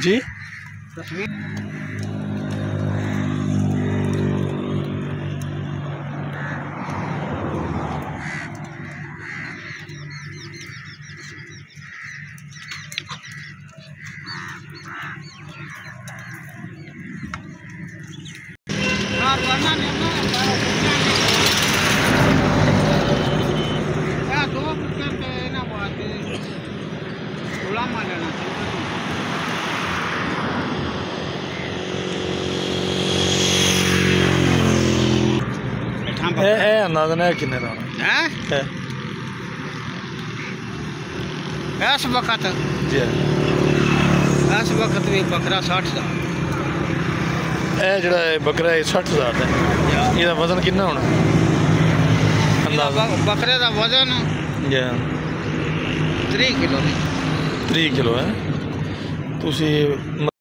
जी तस्वीर अंदाजा है किन्ने दा है इस वक्त जी इस वक्त भी बकरा 60 का जड़ा बकरा है 60,000 का इसका वजन कितना होना अंदाजा बकरे का वजन जी 3 किलो 3 किलो है तुसी